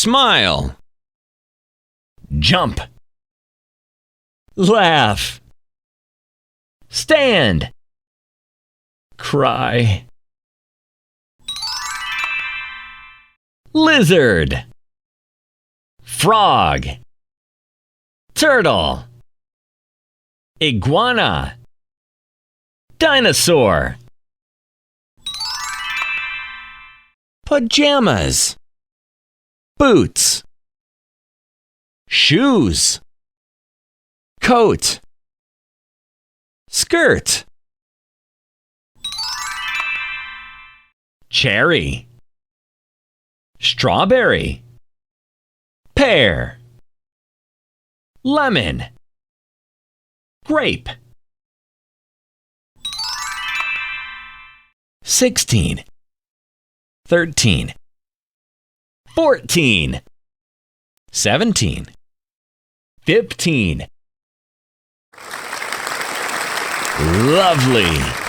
Smile. Jump. Laugh. Stand. Cry. Lizard. Frog. Turtle. Iguana. Dinosaur. Pajamas. Boots. Shoes. Coat. Skirt. Cherry. Strawberry. Pear. Lemon. Grape. 16. 13. 14. 17. 15. Lovely.